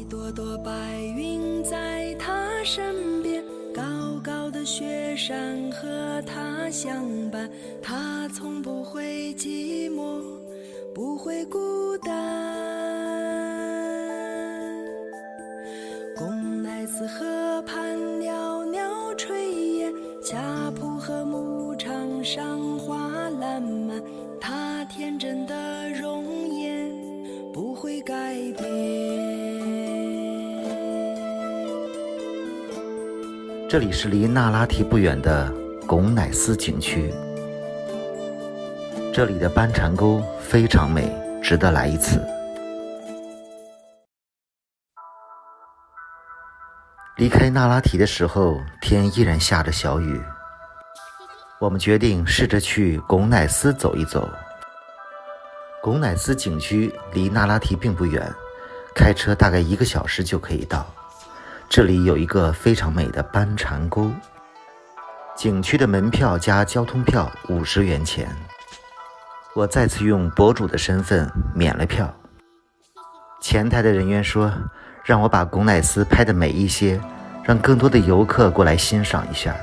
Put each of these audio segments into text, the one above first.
一朵朵白云在他身边，高高的雪山和他相伴，他从不会寂寞，不会孤单。贡乃斯河畔袅袅炊烟，恰浦和牧场上花烂漫，他天真的容颜不会改变。这里是离那拉提不远的贡乃斯景区，这里的斑蝉沟非常美，值得来一次。离开那拉提的时候，天依然下着小雨，我们决定试着去贡乃斯走一走。贡乃斯景区离那拉提并不远，开车大概1个小时就可以到。这里有一个非常美的斑蝉沟，景区的门票加交通票50元钱。我再次用博主的身份免了票。前台的人员说，让我把贡乃斯拍得美一些，让更多的游客过来欣赏一下。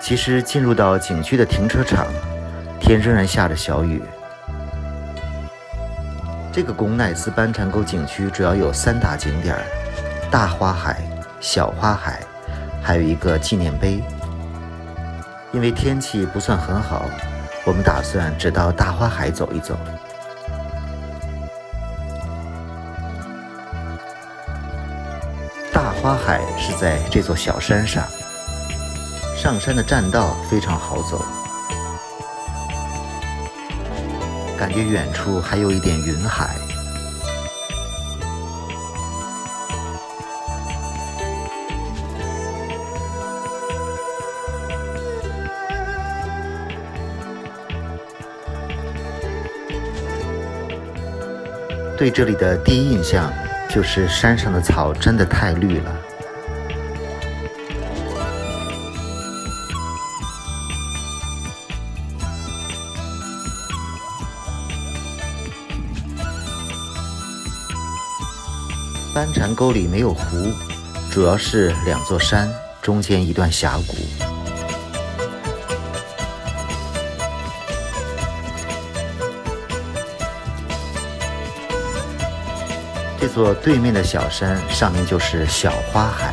其实进入到景区的停车场，天仍然下着小雨。这个贡乃斯斑蝉沟景区主要有3大景点：大花海、小花海，还有一个纪念碑。因为天气不算很好，我们打算只到大花海走一走。大花海是在这座小山上，上山的栈道非常好走，感觉远处还有一点云海。对这里的第一印象就是山上的草真的太绿了。斑蝉沟里没有湖，主要是2座山，中间一段峡谷。这座对面的小山上面就是小花海，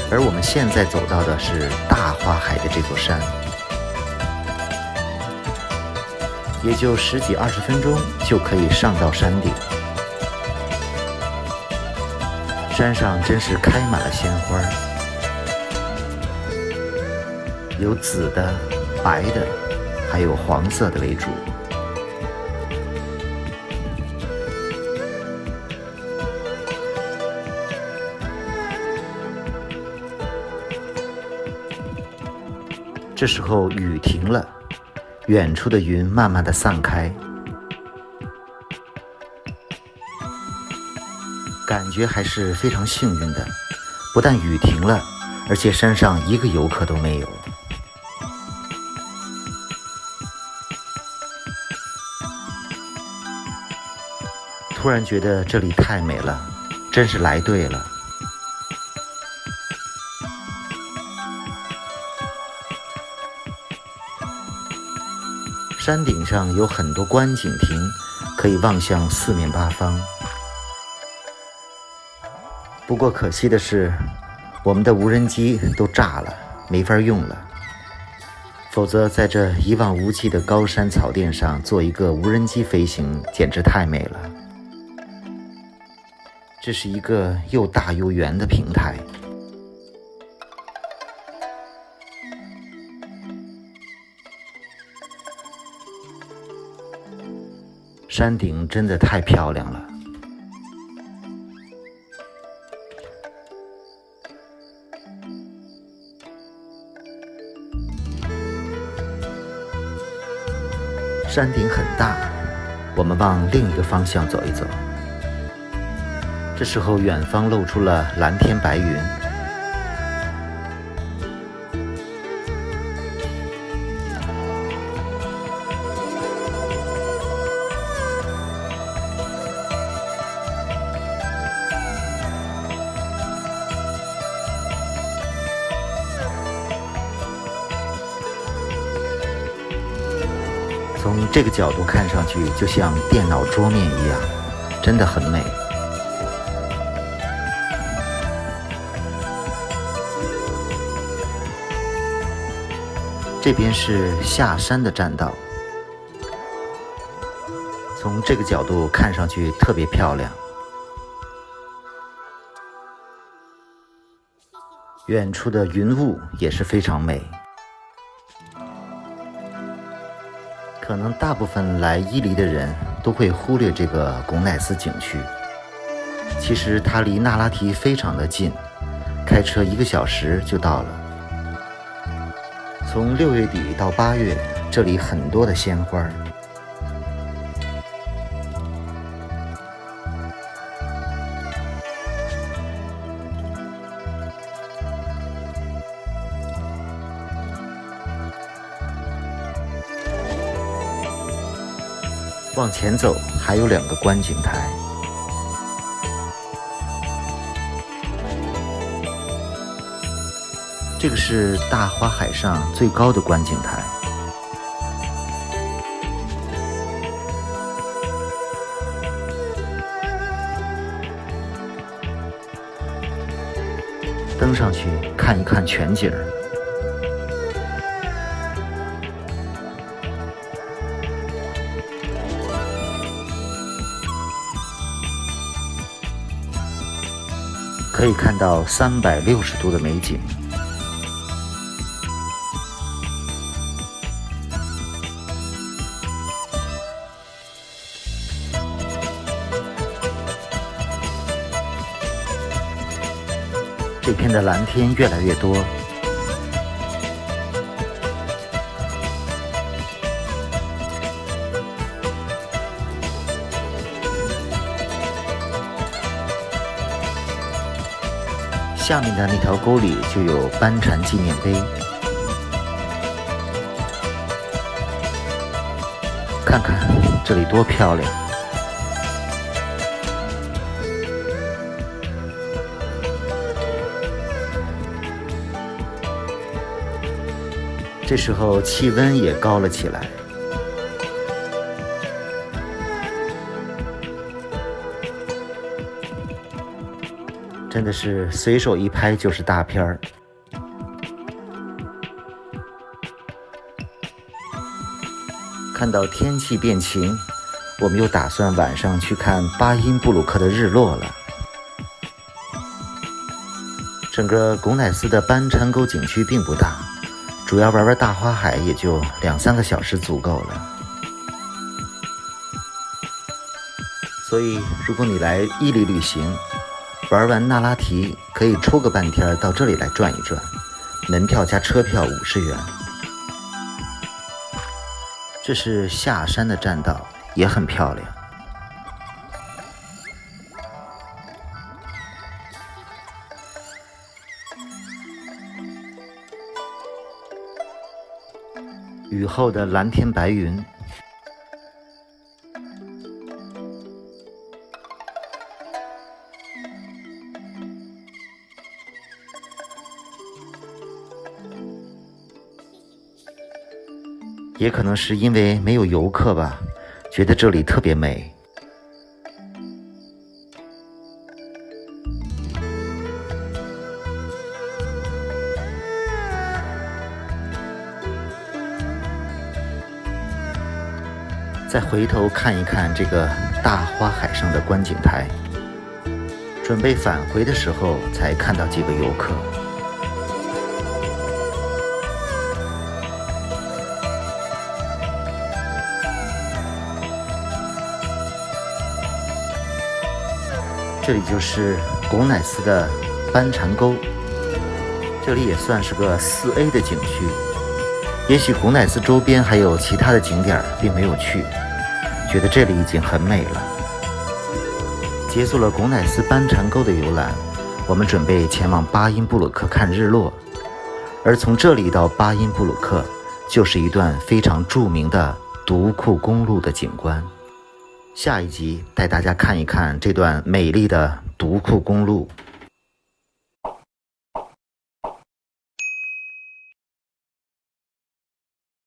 而我们现在走到的是大花海的这座山，也就10几20分钟就可以上到山顶。山上真是开满了鲜花，有紫的、白的，还有黄色的为主。这时候雨停了，远处的云慢慢的散开，感觉还是非常幸运的。不但雨停了，而且山上一个游客都没有。突然觉得这里太美了，真是来对了。山顶上有很多观景亭，可以望向4面8方。不过可惜的是，我们的无人机都炸了，没法用了。否则在这一望无际的高山草甸上做一个无人机飞行，简直太美了。这是一个又大又圆的平台。山顶真的太漂亮了。山顶很大，我们往另一个方向走一走。这时候远方露出了蓝天白云，从这个角度看上去就像电脑桌面一样，真的很美。这边是下山的栈道，从这个角度看上去特别漂亮。远处的云雾也是非常美。可能大部分来伊犁的人都会忽略这个拱乃寺景区，其实它离那拉提非常的近，开车1个小时就到了。从6月底到8月，这里很多的鲜花。往前走还有2个观景台，这个是大花海上最高的观景台。登上去看一看全景。可以看到360度的美景。这片的蓝天越来越多。下面的那条沟里就有班禅纪念碑，看看这里多漂亮！这时候气温也高了起来。真的是随手一拍就是大片儿。看到天气变晴，我们又打算晚上去看巴音布鲁克的日落了。整个拱乃寺的班禅沟景区并不大，主要玩玩大花海也就2-3个小时足够了。所以如果你来伊犁旅行，玩完那拉提可以抽个半天到这里来转一转，门票加车票50元。这是下山的栈道，也很漂亮。雨后的蓝天白云。也可能是因为没有游客吧，觉得这里特别美。再回头看一看这个大花海上的观景台，准备返回的时候才看到几个游客。这里就是拱乃寺的班禅沟，这里也算是个4A 的景区。也许拱乃寺周边还有其他的景点并没有去，觉得这里已经很美了。结束了拱乃寺班禅沟的游览，我们准备前往巴音布鲁克看日落。而从这里到巴音布鲁克，就是一段非常著名的独库公路的景观。下一集带大家看一看这段美丽的独库公路。